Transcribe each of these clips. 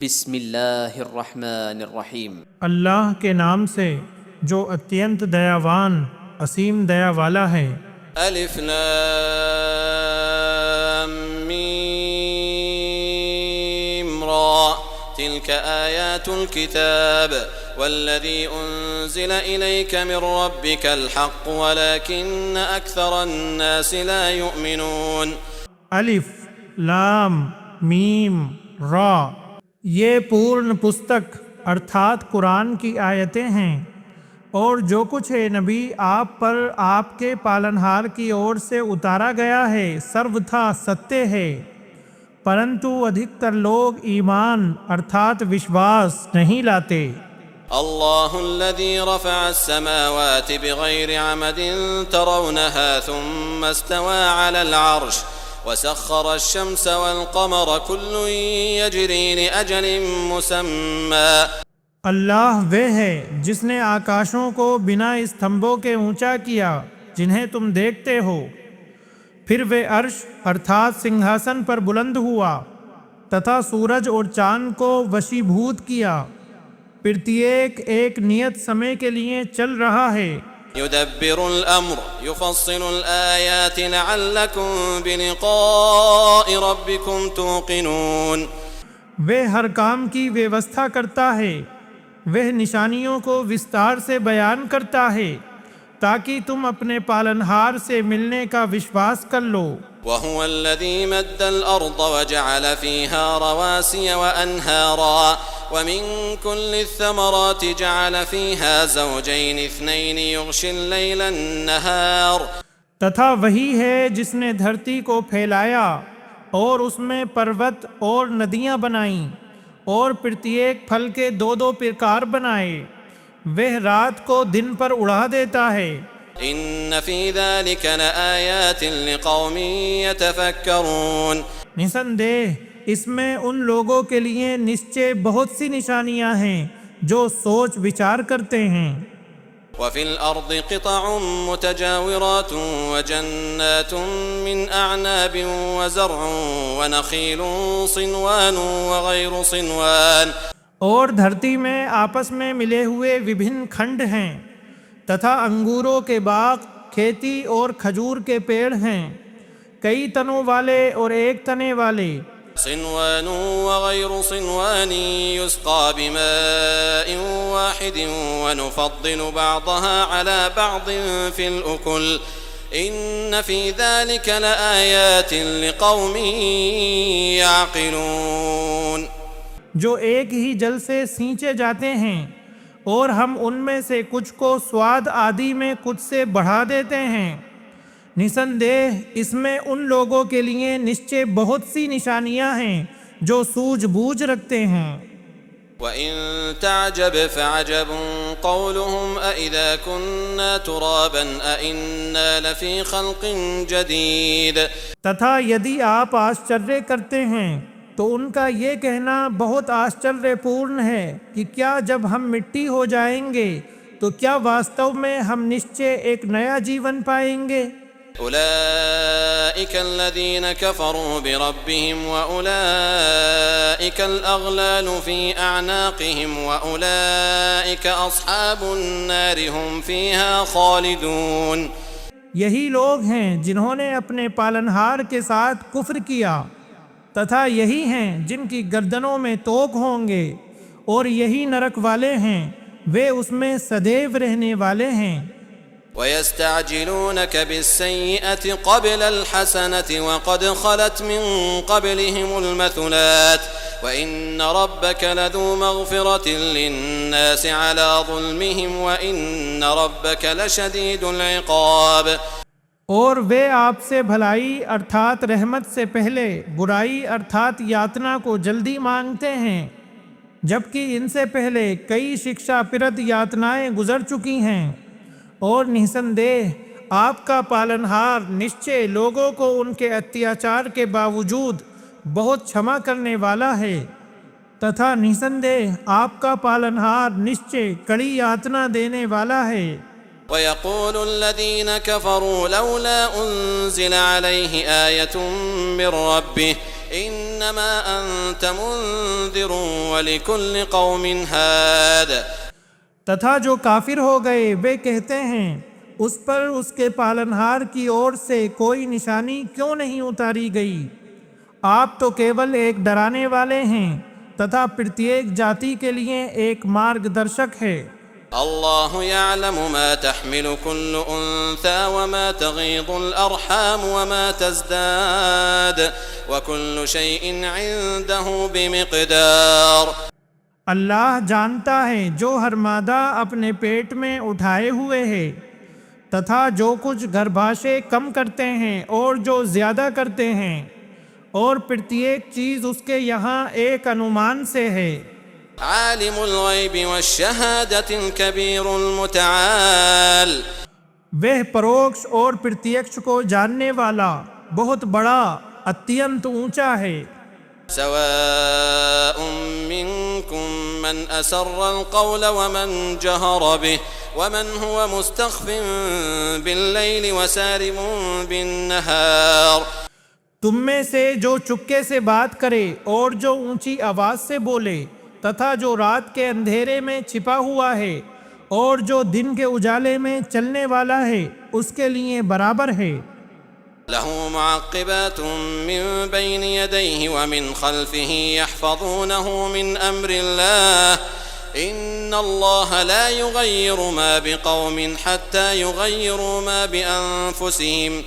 بسم اللہ الرحمن الرحیم۔ اللہ کے نام سے جو اتینت دیاوان اسیم دیا والا ہے۔ الف لام میم را تلك آیات الكتاب والذی انزل الیک من ربک الحق ولكن اکثر الناس لا یؤمنون۔ الف لام میم را، یہ پورن پستک ارتھات قرآن کی آیتیں ہیں، اور جو کچھ ہے نبی آپ پر آپ کے پالنہار کی اور سے اتارا گیا ہے سرو تھا ستیہ ہے، پرنتو ادھکتر لوگ ایمان ارتھات وشواس نہیں لاتے۔ اللہ الذي رفع السماوات بغير عمد ترونها ثم استوى على العرش وسخر الشمس والقمر كل يجري لأجل مسمى۔ اللہ وہ ہے جس نے آکاشوں کو بنا استمبوں کے اونچا کیا جنہیں تم دیکھتے ہو، پھر وہ عرش ارتھات سنگھاسن پر بلند ہوا تتھا سورج اور چاند کو وشیبھوت کیا، پرتیک ایک نیت سمے کے لیے چل رہا ہے۔ يدبر الأمر يفصل الآيات لعلكم بلقاء ربكم توقنون۔ وہ ہر کام کی ویوستھا کرتا ہے، وہ نشانیوں کو وستار سے بیان کرتا ہے تاکہ تم اپنے پالنہار سے ملنے کا وشواس کر لو۔ وهو الذي مد الأرض وجعل فيها رواسي وأنهارا ومن كل الثمرات جعل فيها زوجين اثنين يغشي الليل النهار۔ تتھا وہی ہے جس نے دھرتی کو پھیلایا اور اس میں پروت اور ندیاں بنائیں اور پرتیک پھل کے دو دو پرکار بنائے، وہ رات کو دن پر اڑا دیتا ہے۔ ان فی ذلک لآیات لقوم یتفکرون۔ نسندہ اس میں ان لوگوں کے لیے نشچے بہت سی نشانیاں ہیں جو سوچ وچار کرتے ہیں۔ وفي الأرض قطع متجاورات وجنات من أعناب وزرع ونخيل صنوان وغير صنوان۔ اور دھرتی میں آپس میں ملے ہوئے وبھن کھنڈ ہیں تتھا انگوروں کے باغ، کھیتی اور کھجور کے پیڑ ہیں، کئی تنوں والے اور ایک تنے والے۔ صنوان وغير صنوان يسقى بماء واحد ونفضل بعضها على بعض في الأكل إن في ذلك لآيات لقوم يعقلون۔ جو ایک ہی جل سے سینچے جاتے ہیں اور ہم ان میں سے کچھ کو سواد آدی میں کچھ سے بڑھا دیتے ہیں، نسندہ اس میں ان لوگوں کے لیے نشچے بہت سی نشانیاں ہیں جو سوجھ بوجھ رکھتے ہیں۔ وَإِن تَعْجَبْ فَعَجَبٌ قَوْلُهُمْ أَإِذَا كُنَّا تُرَابًا أَإِنَّا لَفِي خَلْقٍ جَدِيدٍ۔ تتھا یدی آپ آشچریہ کرتے ہیں تو ان کا یہ کہنا بہت آشچریہ پورن ہے کہ کیا جب ہم مٹی ہو جائیں گے تو کیا واستو میں ہم نشچے ایک نیا جیون پائیں گے۔ أولئك الذين كفروا بربهم وأولئك الأغلال في أعناقهم وأولئك أصحاب النار هم فيها خالدون۔ یہی لوگ ہیں جنہوں نے اپنے پالنہار کے ساتھ کفر کیا، تتھا یہی ہیں جن کی گردنوں میں توق ہوں گے، اور یہی نرک والے ہیں، وہ اس میں سدیو رہنے والے ہیں۔ وَيَسْتَعْجِلُونَكَ بِالسَّيِّئَةِ قَبْلَ الْحَسَنَةِ وَقَدْ خَلَتْ مِن قَبْلِهِمُ الْمَثُلَاتُ وَإِنَّ رَبَّكَ لَذُو مَغْفِرَةٍ لِلنَّاسِ عَلَى ظُلْمِهِمْ وَإِنَّ رَبَّكَ لَشَدِيدُ الْعِقَابِ۔ اور وہ آپ سے بھلائی ارتھات رحمت سے پہلے برائی ارتھات یاتنا کو جلدی مانگتے ہیں، جبکہ ان سے پہلے کئی شکشا پرد یاتنائیں گزر چکی ہیں، اور نسندہ آپ کا پالنہار نشچے لوگوں کو ان کے اتیاچار کے باوجود بہت چھما کرنے والا ہے، تتھا نسندہ آپ کا پالنہار نشچے کڑی یاتنا دینے والا ہے۔ وَيَقُولُ الَّذِينَ كَفَرُوا لَوْلَا أُنزِلَ عَلَيْهِ آيَةٌ مِّن رَّبِّهِ إنما أنت منذر ولكل قوم هاد. تتھا جو کافر ہو گئے وہ کہتے ہیں اس پر اس کے پالنہار کی اور سے کوئی نشانی کیوں نہیں اتاری گئی؟ آپ تو کیول ایک ڈرانے والے ہیں تتھا پرتیک جاتی کے لیے ایک مارگ درشک ہے۔ الله يعلم ما تحمل كل أنثى وما تغيض الأرحام وما تزداد وكل شيء عنده بمقدار. اللہ جانتا ہے جو ہر مادہ اپنے پیٹ میں اٹھائے ہوئے ہے تتھا جو کچھ گربھاشے کم کرتے ہیں اور جو زیادہ کرتے ہیں، اور پرتیک چیز اس کے یہاں ایک انومان سے ہے۔ عالم الغیب والشہادة الكبیر المتعال. وہ پروکش اور پرتیکش کو جاننے والا بہت بڑا اتینت اونچا ہے۔ سواء منكم من أسر القول ومن جهر به ومن هو مستخف بالليل وسارب بالنهار. تم میں سے جو چپکے سے بات کرے اور جو اونچی آواز سے بولے تتھا جو رات کے اندھیرے میں چھپا ہوا ہے اور جو دن کے اجالے میں چلنے والا ہے اس کے لیے برابر ہے۔ له معقبات من بين يديه ومن خلفه يحفظونه من أمر الله إن الله لا يغير ما بقوم حتى يغيروا ما بأنفسهم.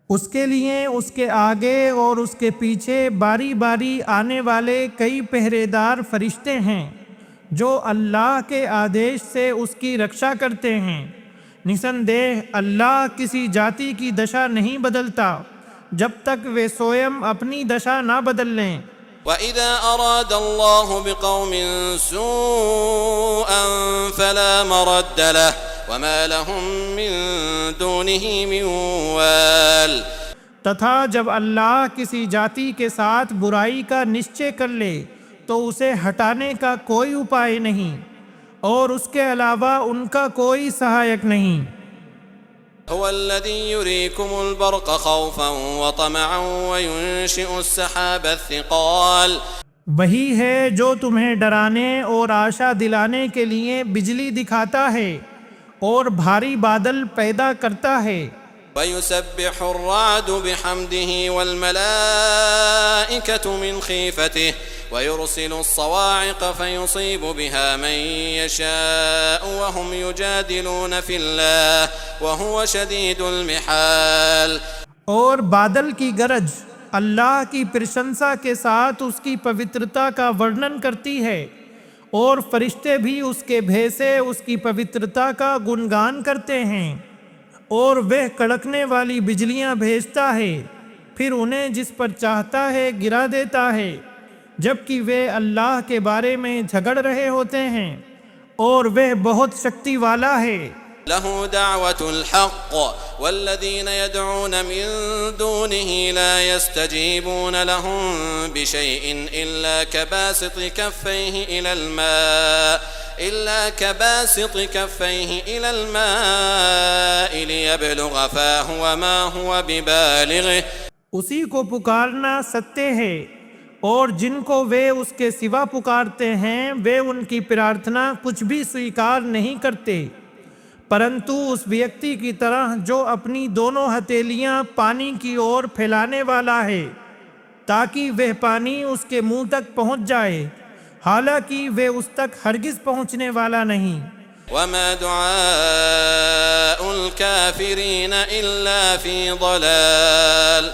اس کے لیے اس کے آگے اور اس کے پیچھے باری باری آنے والے کئی پہرے دار فرشتے ہیں جو اللہ کے آدیش سے اس کی رکشا کرتے ہیں۔ نسندیہ اللہ کسی جاتی کی دشا نہیں بدلتا جب تک وہ سوئم اپنی دشا نہ بدل لیں۔ وَإِذَا أَرَادَ اللَّهُ بِقَوْمٍ سُوءًا فَلَا مَرَدَّ لَهُ وَمَا لَهُم مِّن دُونِهِ مِن وَالٍ. تتھا جب اللہ کسی جاتی کے ساتھ برائی کا نشچے کر لے تو اسے ہٹانے کا کوئی اپائے نہیں اور اس کے علاوہ ان کا کوئی سہایک نہیں۔ هو الذي يريكم البرق خوفا وطمعا وينشئ السحاب الثقال. وہی ہے جو تمہیں ڈرانے اور آشا دلانے کے لیے بجلی دکھاتا ہے اور بھاری بادل پیدا کرتا ہے۔ ويسبح الرعد بحمده والملائكة من خيفته ويرسل الصواعق فيصيب بها من يشاء وهم يجادلون في الله وهو شديد المحال. اور بادل کی گرج اللہ کی پرشنسا کے ساتھ اس کی پوترتا کا ورنن کرتی ہے اور فرشتے بھی اس کے بھیسے اس کی پوترتا کا گنگان کرتے ہیں، اور وہ کڑکنے والی بجلیاں بھیجتا ہے، پھر انہیں جس پر چاہتا ہے گرا دیتا ہے، جبکہ وہ اللہ کے بارے میں جھگڑ رہے ہوتے ہیں اور وہ بہت شکتی والا ہے۔ له دعوة الحق والذين يدعون من دونه لا يستجيبون لهم بشيء إلا كباسط كفيه إلى الماء ليبلغ فاه وما هو ببالغه. اسی کو پکارنا ستے ہے، اور جن کو وہ اس کے سوا پکارتے ہیں وہ ان کی پرارتھنا کچھ بھی سویکار نہیں کرتے، پرنتو اس ویکتی کی طرح جو اپنی دونوں ہتھیلیاں پانی کی اور پھیلانے والا ہے تاکہ وہ پانی اس کے منہ تک پہنچ جائے، حالانکہ وہ اس تک ہرگز پہنچنے والا نہیں۔ وما دعاء الكافرين إلا في ضلال.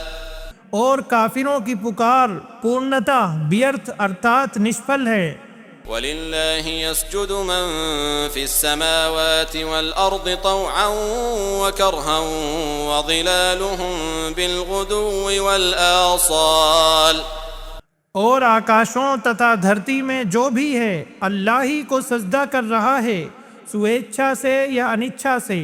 اور کافروں کی پکار پورنتا بیرتھ ارتھات نشفل ہے۔ وَلِلَّهِ يَسْجُدُ مَن فِي السَّمَاوَاتِ وَالْأَرْضِ طَوْعًا وَكَرْهًا وَظِلَالُهُم بِالْغُدُوِّ وَالْآصَالِ. اور آکاشوں تتھا دھرتی میں جو بھی ہے اللہ ہی کو سجدہ کر رہا ہے، سویچھا سے یا انچھا سے،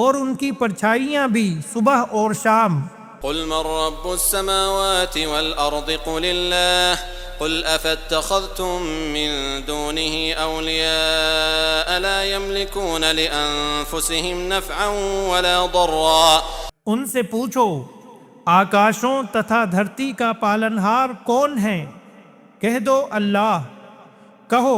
اور ان کی پرچھائیاں بھی صبح اور شام۔ قل من رب السماوات والأرض قل الله قل أفاتخذتم من دونه أولياء لا يملكون لأنفسهم نفعا ولا ضرا. ان سے پوچھو آکاشوں تتھا دھرتی کا پالنہار کون ہے؟ کہہ دو اللہ۔ کہو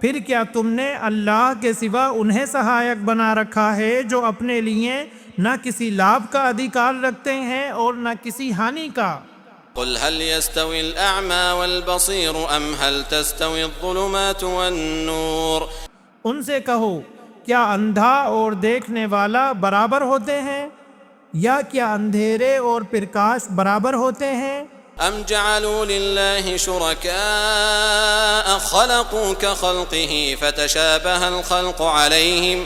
پھر کیا تم نے اللہ کے سوا انہیں سہایک بنا رکھا ہے جو اپنے لیے نہ کسی لابھ کا ادھیکار رکھتے ہیں اور نہ کسی ہانی کا؟ قل هل يستوي الأعمى والبصير أم هل تستوي الظلمات والنور؟ ان سے کہو کیا اندھا اور دیکھنے والا برابر ہوتے ہیں، یا کیا اندھیرے اور پرکاش برابر ہوتے ہیں؟ أم جعلوا لله شركاء خلقوا كخلقه فتشابه الخلق عليهم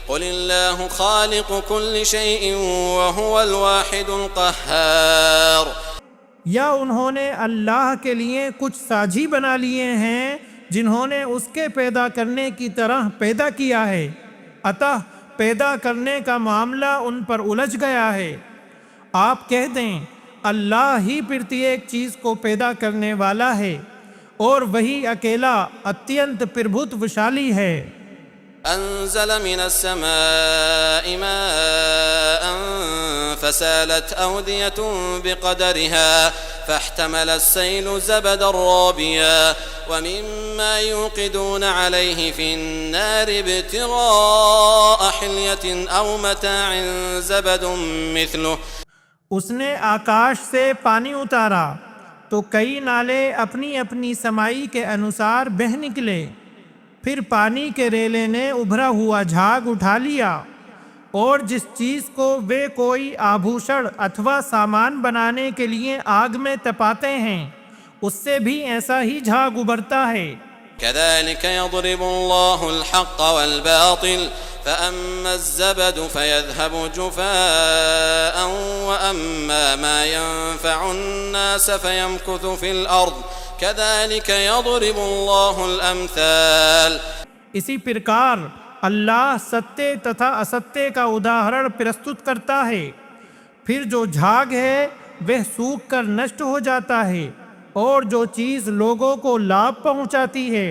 قل الله خالق كل شيء وهو الواحد القهار۔ یا انہوں نے اللہ کے لیے کچھ ساجھی بنا لیے ہیں جنہوں نے اس کے پیدا کرنے کی طرح پیدا کیا ہے، عطا پیدا کرنے کا معاملہ ان پر الجھ گیا ہے۔ آپ کہہ دیں اللہ ہی پرتیک چیز کو پیدا کرنے والا ہے اور وہی اکیلا اتینت پربھت وشالی ہے۔ أنزل من السماء ماء فسالت أودية بقدرها فاحتمل السيل زبدا رابيا ومما يوقدون عليه في النار ابتغاء حلية أو متاع زبد مثله۔ اس نے آکاش سے پانی اتارا تو کئی نالے اپنی اپنی سمائی کے انوسار بہہ نکلے، پھر پانی کے ریلے نے ابھرا ہوا جھاگ اٹھا لیا، اور جس چیز کو وہ کوئی آبھوشن اتھوا سامان بنانے کے لیے آگ میں تپاتے ہیں اس سے بھی ایسا ہی جھاگ ابھرتا ہے۔ كذلك يضرب الله الحق والباطل فأما الزبد فيذهب جفاء وأما ما ينفع الناس فيمكث في الأرض كذلك يضرب الله الأمثال۔ اسی پرکار اللہ ستے تتھا استے کا اداہرن پرستت کرتا ہے، پھر جو جھاگ ہے وہ سوکھ کر نشٹ ہو جاتا ہے، اور جو چیز لوگوں کو لابھ پہنچاتی ہے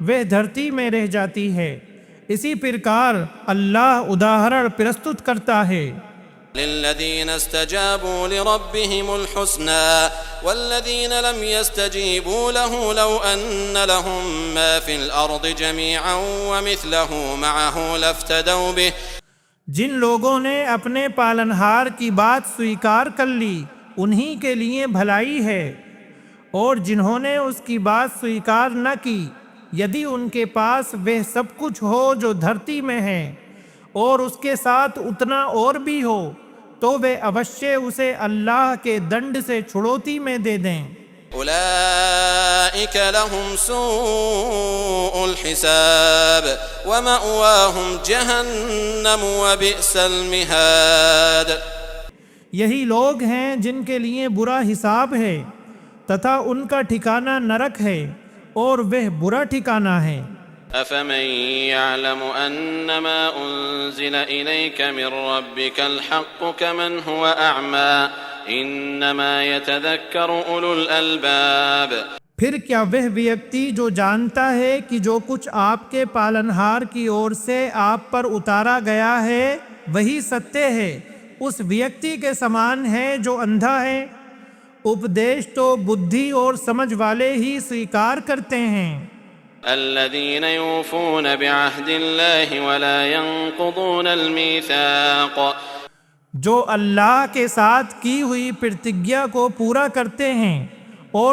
وہ دھرتی میں رہ جاتی ہے۔ اسی پرکار اللہ اداہرن پرستت کرتا ہے۔ للذين استجابوا لربهم الحسنى والذين لم يستجيبوا له لو أن لهم ما في الأرض جميعا ومثله معه لافتدوا به۔ جن لوگوں نے اپنے پالنہار کی بات سویکار کر لی انہی کے لیے بھلائی ہے، اور جنہوں نے اس کی بات سویکار نہ کی یدی ان کے پاس وہ سب کچھ ہو جو دھرتی میں ہے اور اس کے ساتھ اتنا اور بھی ہو تو وہ اوشیہ اسے اللہ کے دنڈ سے چھڑوتی میں دے دیں۔ أولئك لهم سوء الحساب ومأواهم جهنم وبئس المهاد۔ یہی لوگ ہیں جن کے لیے برا حساب ہے تتھا ان کا ٹھکانہ نرک ہے اور وہ برا ٹھکانہ ہے۔ أفمن يعلم أنما أنزل إليك من ربك الحق كمن هو أعمى إنما يتذكر أولو الألباب۔ پھر کیا وہ ویکتی جو جانتا ہے کہ جو کچھ آپ کے پالنہار کی اور سے آپ پر اتارا گیا ہے وہی ستیہ ہے، اس ویکتی کے سمان ہے جو اندھا ہے؟ اپدیش تو بدھی اور سمجھ والے ہی سویکار کرتے ہیں۔ الذين يوفون بعهد الله ولا ينقضون الميثاق۔ جو اللہ کے ساتھ کی ہوئی پرتگیا کو پورا کرتے ہیں اور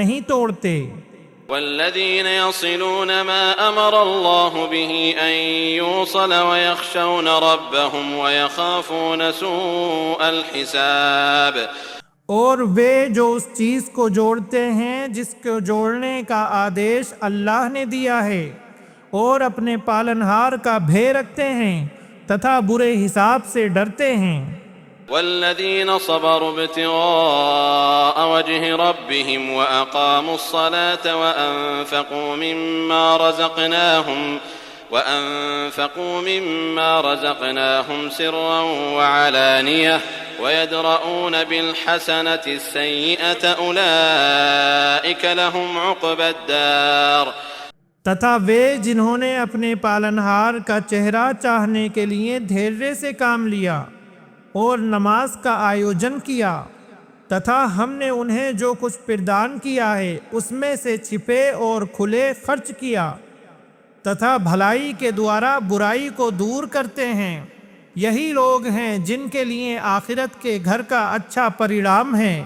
نہیں توڑتے۔ والذين يصلون ما أمر الله به أن يوصل ويخشون ربهم ويخافون سوء الحساب۔ اور وہ جو اس چیز کو جوڑتے ہیں جس کو جوڑنے کا آدیش اللہ نے دیا ہے اور اپنے پالنہار کا بھے رکھتے ہیں تتھا برے حساب سے ڈرتے ہیں۔ والذين صبروا ابتغاء وجه ربهم وأقاموا الصلاة وأنفقوا مما رزقناهم سرا وعلانية ويدرؤون بالحسنة السيئة أولئك لهم عقبى الدار۔ تتھا وہ جنہوں نے اپنے پالنہار کا چہرہ چاہنے کے لیے دھیرے سے کام لیا اور نماز کا آیوجن کیا، تتھا ہم نے انہیں جو کچھ پردان کیا ہے اس میں سے چھپے اور کھلے خرچ کیا، تتھا بھلائی کے دوارا برائی کو دور کرتے ہیں، یہی لوگ ہیں جن کے لیے آخرت کے گھر کا اچھا پریڑام ہے۔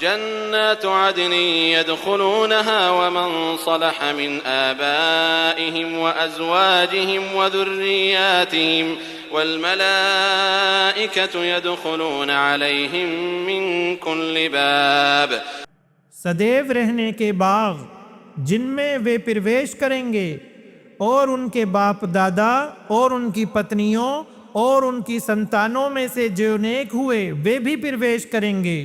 جنات عدن يدخلونها ومن صلح من آبائهم وأزواجهم وذرياتهم والملائكة يدخلون عليهم من كل باب۔ سدیو رہنے کے باغ جن میں وہ پرویش کریں گے، اور ان کے باپ دادا اور ان کی پتنیوں اور ان کی سنتانوں میں سے جو نیک ہوئے وہ بھی پرویش کریں گے،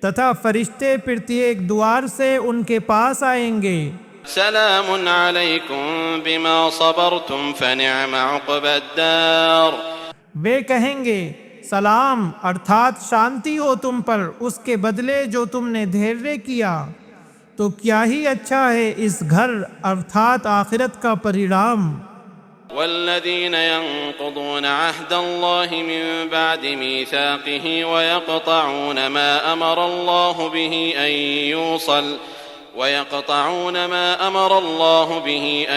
تتھا فرشتے پرتیک دوار سے ان کے پاس آئیں گے۔ سلام علیکم بما صبرتم فنعم عقبى الدار۔ وہ کہیں گے سلام ارتھات شانتی ہو تم پر اس کے بدلے جو تم نے دھیرے کیا، تو کیا ہی اچھا ہے اس گھر ارتھات آخرت کا پریڑام۔ والذين ينقضون عهد الله من بعد ميثاقه ويقطعون ما أمر الله به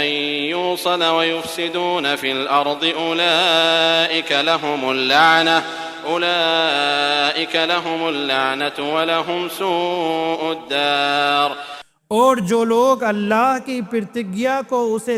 أن يوصل ويفسدون في الأرض أولئك لهم اللعنة ولهم سوء الدار۔ اور جو لوگ اللہ کی پرتگیا کو اسے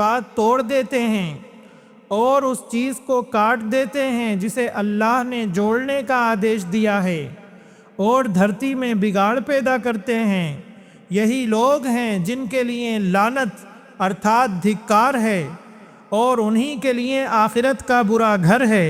بعد توڑ دیتے ہیں اور اس چیز کو کاٹ دیتے ہیں جسے اللہ نے جوڑنے کا آدیش دیا ہے، اور دھرتی میں بگاڑ پیدا کرتے ہیں، یہی لوگ ہیں جن کے لیے لعنت ارتھات دھکار ہے، اور انہی کے لیے آخرت کا برا گھر ہے۔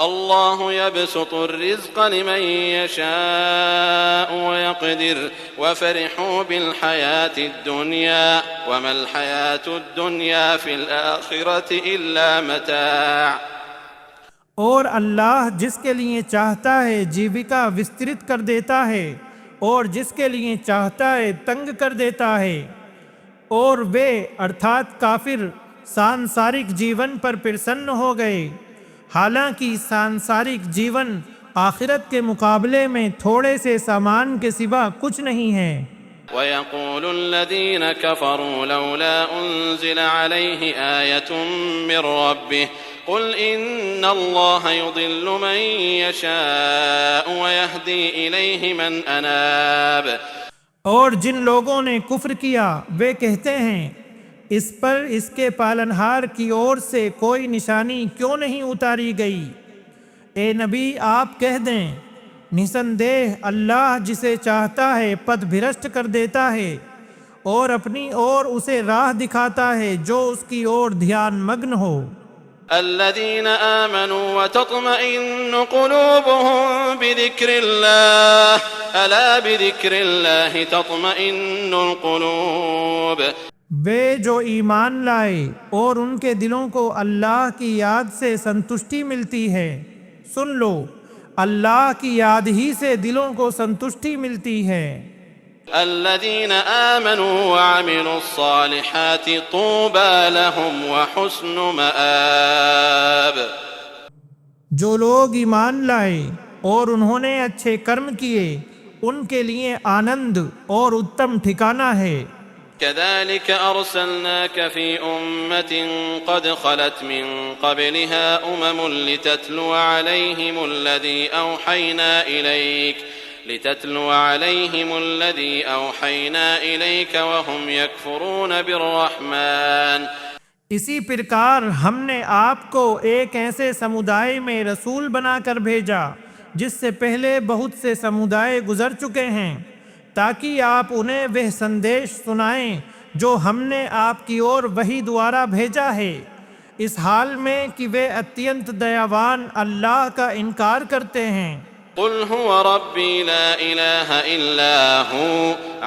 اللہ يبسط الرزق لمن يشاء ويقدر وفرحوا بالحياة الدنيا وما الحياة الدنيا في الآخرة إلا متاع۔ اور اللہ جس کے لیے چاہتا ہے جیوکا وسترت کر دیتا ہے، اور جس کے لیے چاہتا ہے تنگ کر دیتا ہے، اور وہ ارتھات کافر سانسارک جیون پر پرسن ہو گئے، حالانکہ سانسارک جیون آخرت کے مقابلے میں تھوڑے سے سامان کے سوا کچھ نہیں ہے۔ وَيَقُولُ الَّذِينَ كَفَرُوا لَوْلَا أُنزِلَ عَلَيْهِ آيَةٌ مِّن رَّبِّهِ قُلْ إِنَّ اللَّهَ يُضِلُّ مَن يَشَاءُ وَيَهْدِي إِلَيْهِ مَنْ أَنَابَ۔ اور جن لوگوں نے کفر کیا وہ کہتے ہیں اس پر اس کے پالنہار کی اور سے کوئی نشانی کیوں نہیں اتاری گئی؟ اے نبی آپ کہہ دیں نسندیہ اللہ جسے چاہتا ہے پتھ بھرشٹ کر دیتا ہے، اور اپنی اور اسے راہ دکھاتا ہے جو اس کی اور دھیان مگن ہو۔ الذين آمنوا وتطمئن قلوبهم بذكر الله ألا بذكر الله تطمئن القلوب۔ وہ جو ایمان لائے اور ان کے دلوں کو اللہ کی یاد سے سنتشٹی ملتی ہے، سن لو اللہ کی یاد ہی سے دلوں کو سنتشٹی ملتی ہے۔ الذين آمنوا وعملوا الصالحات طوبى لهم وحسن مآب۔ جو لوگ ایمان لائے اور انہوں نے اچھے کرم کیے ان کے لیے آنند اور اتم ٹھکانہ ہے۔ كذلك أرسلناك في أمة قد خلت من قبلها لتتلو عليهم الذي أوحينا إليك وهم يكفرون بالرحمن۔ اسی پرکار ہم نے آپ کو ایک ایسے سمودائے میں رسول بنا کر بھیجا جس سے پہلے بہت سے سمودائے گزر چکے ہیں، تاکہ آپ انہیں وہ سندیش سنائیں جو ہم نے آپ کی اور وحی دوارا بھیجا ہے، اس حال میں کہ وہ اتینت دیاوان اللہ کا انکار کرتے ہیں۔ قل هو ربي لا إله إلا هو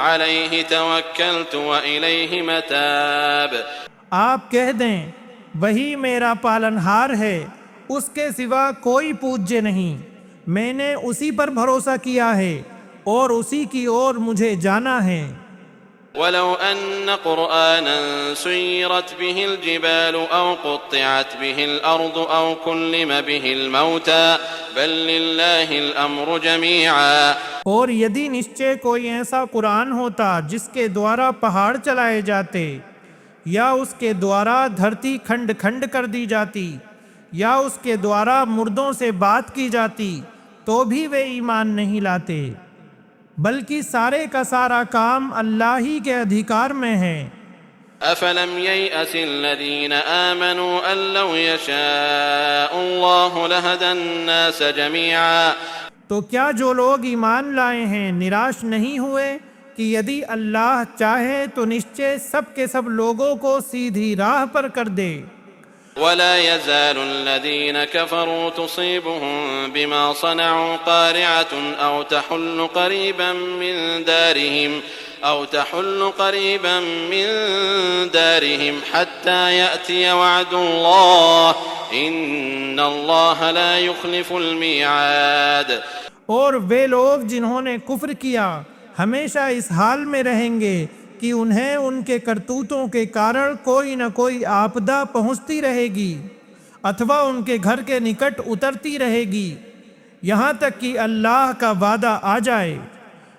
عليه توكلت وإليه متاب۔ آپ کہہ دیں وہی میرا پالنہار ہے، اس کے سوا کوئی پوجیہ نہیں، میں نے اسی پر بھروسہ کیا ہے اور اسی کی اور مجھے جانا ہے۔ ولو أن قرآنا سيرت به الجبال أو قطعت به الأرض أو كلم به الموتى بل لله الأمر جميعا. اور یدی نشچے کوئی ایسا قرآن ہوتا جس کے دوارا پہاڑ چلائے جاتے، یا اس کے دوارا دھرتی کھنڈ کھنڈ کر دی جاتی، یا اس کے دوارا مردوں سے بات کی جاتی، تو بھی وہ ایمان نہیں لاتے، بلکہ سارے کا سارا کام اللہ ہی کے ادھیکار میں ہے۔ أفلم ييأس الذين آمنوا أن لو يشاء الله لهدى الناس جميعا. تو کیا جو لوگ ایمان لائے ہیں نراش نہیں ہوئے کہ یدی اللہ چاہے تو نشچے سب کے سب لوگوں کو سیدھی راہ پر کر دے۔ ولا يزال الذين كفروا تصيبهم بما صنعوا قارعة أو تحل قريبا من دارهم حتى يأتي وعد الله إن الله لا يخلف الميعاد. اور وہ لوگ جنہوں نے کفر کیا ہمیشہ اس حال میں رہیں گے کہ انہیں ان کے کرتوتوں کے کارن کوئی نہ کوئی آپدہ پہنچتی رہے گی اتھوا ان کے گھر کے نکٹ اترتی رہے گی یہاں تک کہ اللہ کا وعدہ آ جائے۔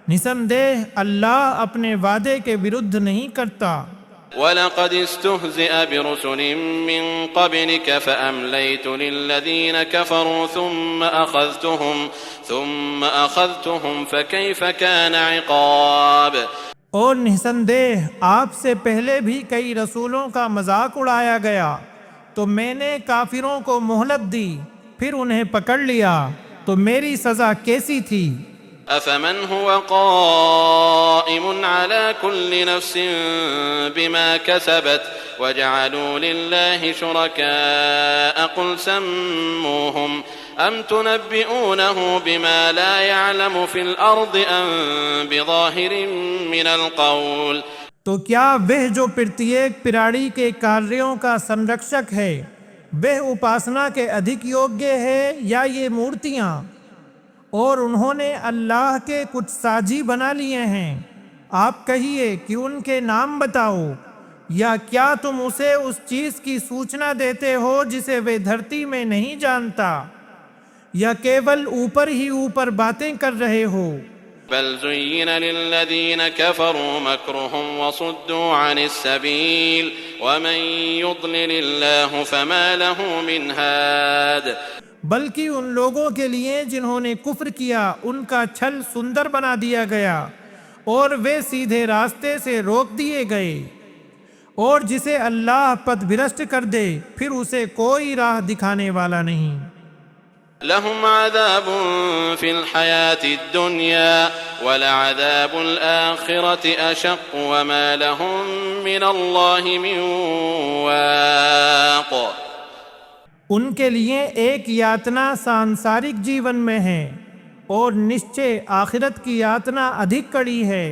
نسندہ اللہ اپنے وعدے کے ورد نہیں کرتا۔ وَلَقَدِ اسْتُهْزِئَ بِرُسُلٍ مِّن قَبْلِكَ فَأَمْلَيْتُ لِلَّذِينَ كَفَرُوا ثُمَّ أَخَذْتُهُمْ فَكَيْفَ كَانَ عِقَابِ. اور نسندہ آپ سے پہلے بھی کئی رسولوں کا مذاق اڑایا گیا تو میں نے کافروں کو مہلت دی، پھر انہیں پکڑ لیا تو میری سزا کیسی تھی۔ أَفَمَنْ هُوَ قَائِمٌ عَلَى كُلِّ نَفْسٍ بِمَا كَسَبَتْ وَجَعَلُوا لِلَّهِ شُرَكَاءَ قُلْ سَمُّوهُمْ أَمْ تُنَبِّئُونَهُ بِمَا لَا يَعْلَمُ فِي الْأَرْضِ أَمْ بِظَاهِرٍ مِّنَ الْقَوْلِ. تو کیا وہ جو پرتیک پراڑی کے کاریوں کا سنرکشک ہے وہ اپاسنا کے ادھک یوگیہ ہے یا یہ مورتیاں؟ اور انہوں نے اللہ کے کچھ ساجی بنا لیے ہیں، آپ کہیے کہ ان کے نام بتاؤ، یا کیا تم اسے اس چیز کی سوچنا دیتے ہو جسے وہ دھرتی میں نہیں جانتا، یا کیول اوپر ہی اوپر باتیں کر رہے ہو؟ بل زين للذين كفروا مكرهم وصدوا عن السبيل ومن يضلل الله فما له من هاد. بلکہ ان لوگوں کے لیے جنہوں نے کفر کیا ان کا چھل سندر بنا دیا گیا اور وہ سیدھے راستے سے روک دیے گئے، اور جسے اللہ پد بھرشٹ کر دے پھر اسے کوئی راہ دکھانے والا نہیں۔ لهم عذاب في الحياة الدنيا ولعذاب الآخرة أشق وما لهم من الله من واق. ان کے لیے ایک یاتنا سانسارک جیون میں ہے اور نشچے آخرت کی یاتنا ادھک کڑی ہے،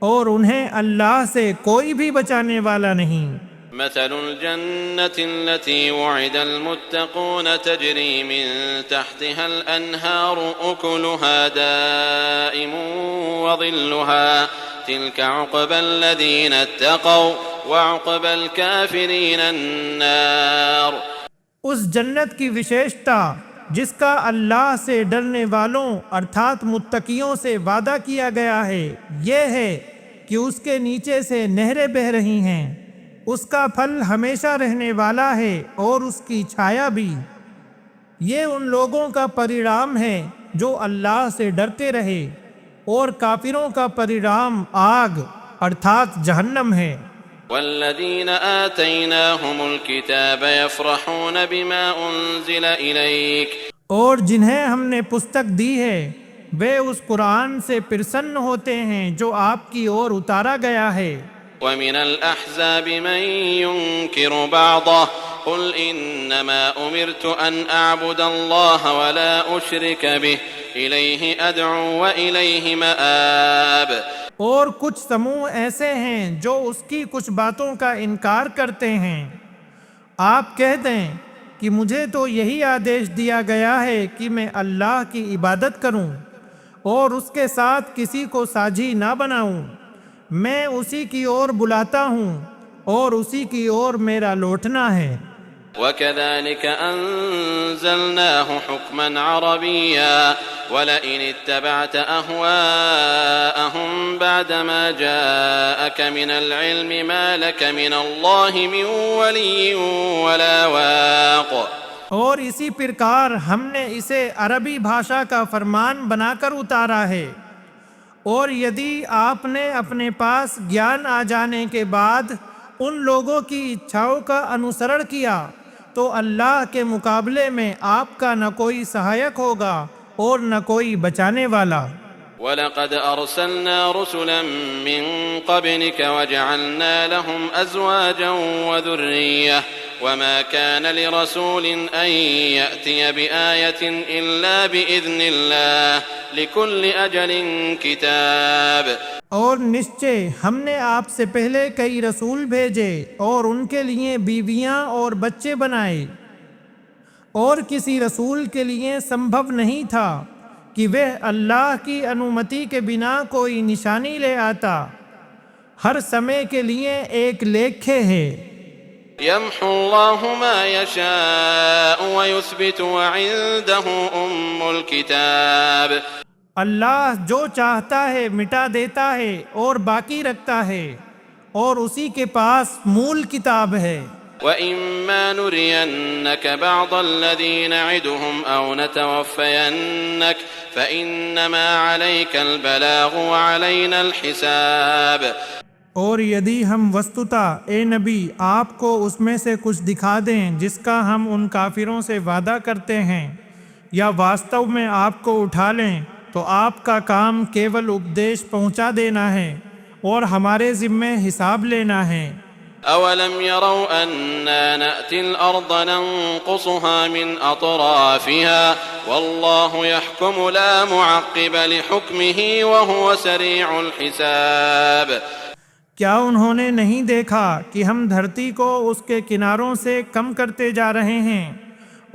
اور انہیں اللہ سے کوئی بھی بچانے والا نہیں۔ مثل الجنة التي وعد المتقون تجري من تحتها الأنهار أكلها دائم وظلها تلك عقبى الذين اتقوا وعقبى الكافرين النار. اس جنت کی وشیشتا جس کا اللہ سے ڈرنے والوں ارتھات متقیوں سے وعدہ کیا گیا ہے یہ ہے کہ اس کے نیچے سے نہریں بہہ رہی ہیں، اس کا پھل ہمیشہ رہنے والا ہے اور اس کی چھایا بھی۔ یہ ان لوگوں کا پریرام ہے جو اللہ سے ڈرتے رہے، اور کافروں کا پریرام آگ ارتھات جہنم ہے۔ والذين آتيناهم الكتاب يفرحون بما أنزل إليك. اور جنہیں ہم نے پستک دی ہے وہ اس قرآن سے پرسن ہوتے ہیں جو آپ کی اور اتارا گیا ہے۔ ومن الأحزاب من ينكر بعضه قل إنما أمرت أن أعبد الله ولا أشرك به إليه أدعو وإليه مآب. اور کچھ سموہ ایسے ہیں جو اس کی کچھ باتوں کا انکار کرتے ہیں، آپ کہہ دیں کہ مجھے تو یہی آدیش دیا گیا ہے کہ میں اللہ کی عبادت کروں اور اس کے ساتھ کسی کو ساجی نہ بناؤں، میں اسی کی اور بلاتا ہوں اور اسی کی اور میرا لوٹنا ہے۔ وكذلك أنزلناه حكما عربيا ولئن اتبعت أهواءهم بعدما جاءك من العلم ما لك من الله من ولي ولا واق۔ اور اسی پرکار ہم نے اسے عربی بھاشا کا فرمان بنا کر اتارا ہے، اور یدی آپ نے اپنے پاس گیان آ جانے کے بعد ان لوگوں کی اچھاؤں کا انوسرن کیا تو اللہ کے مقابلے میں آپ کا نہ کوئی سہایک ہوگا اور نہ کوئی بچانے والا۔ وَلَقَدْ أَرْسَلْنَا رُسُلًا مِّن قَبْلِكَ وَجَعَلْنَا لَهُمْ أَزْوَاجًا وَذُرِّيَّةً وَمَا كَانَ لِرَسُولٍ أَن يَأْتِيَ بِآيَةٍ إِلَّا بِإِذْنِ اللَّهِ لِكُلِّ أَجَلٍ كِتَابٌ۔ اور نشچے ہم نے آپ سے پہلے کئی رسول بھیجے اور ان کے لیے بیویاں اور بچے بنائے، اور کسی رسول کے لیے سمبھو نہیں تھا کہ وہ اللہ کی انومتی کے بنا کوئی نشانی لے آتا۔ ہر سمے کے لیے ایک لیکھے ہے۔ يمحو الله ما يشاء ويثبت وعنده أم الكتاب۔ اللہ جو چاہتا ہے مٹا دیتا ہے اور باقی رکھتا ہے، اور اسی کے پاس مول کتاب ہے۔ وَإِمَّا نُرِيَنَّكَ بَعْضَ الَّذِي نَعِدُهُمْ أَوْ نَتَوَفَّيَنَّكَ فَإِنَّمَا عَلَيْكَ الْبَلَاغُ وَعَلَيْنَا الْحِسَابُ۔ اور یدی ہم وسطتا اے نبی آپ کو اس میں سے کچھ دکھا دیں جس کا ہم ان کافروں سے وعدہ کرتے ہیں، یا واستو میں آپ کو اٹھا لیں، تو آپ کا کام کیول اپدیش پہنچا دینا ہے اور ہمارے ذمے حساب لینا ہے۔ أَوَلَمْ يَرَوْا أَنَّا نَأْتِي الْأَرْضَ نَنقُصُهَا مِنْ أَطْرَافِهَا وَاللَّهُ يَحْكُمُ لَا مُعَقِّبَ لِحُكْمِهِ وَهُوَ سَرِيعُ الْحِسَابِ۔ کیا انہوں نے نہیں دیکھا کہ ہم دھرتی کو اس کے کناروں سے کم کرتے جا رہے ہیں،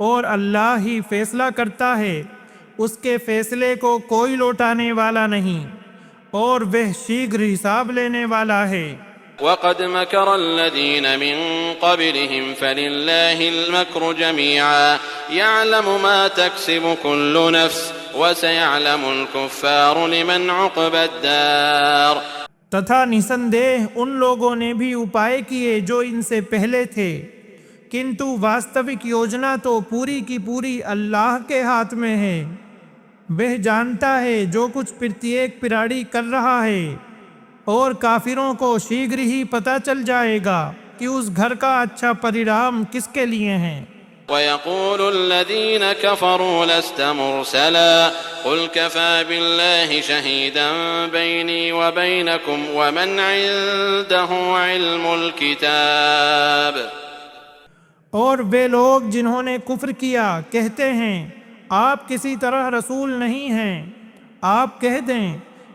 اور اللہ ہی فیصلہ کرتا ہے، اس کے فیصلے کو کوئی لوٹانے والا نہیں، اور وہ شیغر حساب لینے والا ہے۔ وَقَدْ مَكَرَ الَّذِينَ مِن قَبْلِهِمْ فَلِلَّهِ الْمَكْرُ جَمِيعًا يَعْلَمُ مَا تَكْسِبُ كُلُّ نَفْسٍ وَسَيَعْلَمُ الْكُفَّارُ لِمَنْ عُقْبَى الدَّارِ۔ تتھا نسندیہ ان لوگوں نے بھی اپائے کیے جو ان سے پہلے تھے، کنتو واستوک یوجنا تو پوری کی پوری اللہ کے ہاتھ میں ہے۔ وہ جانتا ہے جو کچھ پرتیک پراڑی کر رہا ہے، اور کافروں کو شیغر ہی پتہ چل جائے گا کہ اس گھر کا اچھا پریرام کس کے لیے ہے۔ وَيَقُولُ الَّذِينَ كَفَرُوا لَسْتَ مُرْسَلًا قُلْ كَفَى بِاللَّهِ شَهِيدًا بَيْنِي وَبَيْنَكُمْ وَمَنْ عِندَهُ عِلْمُ الْكِتَابِ۔ اور وہ لوگ جنہوں نے کفر کیا کہتے ہیں آپ کسی طرح رسول نہیں ہیں، آپ کہہ دیں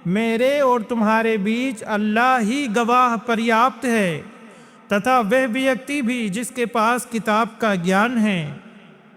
میرے اور تمہارے بیچ اللہ ہی گواہ پریاپت ہے، تتھا وہ ویکتی بھی جس کے پاس کتاب کا گیان ہے۔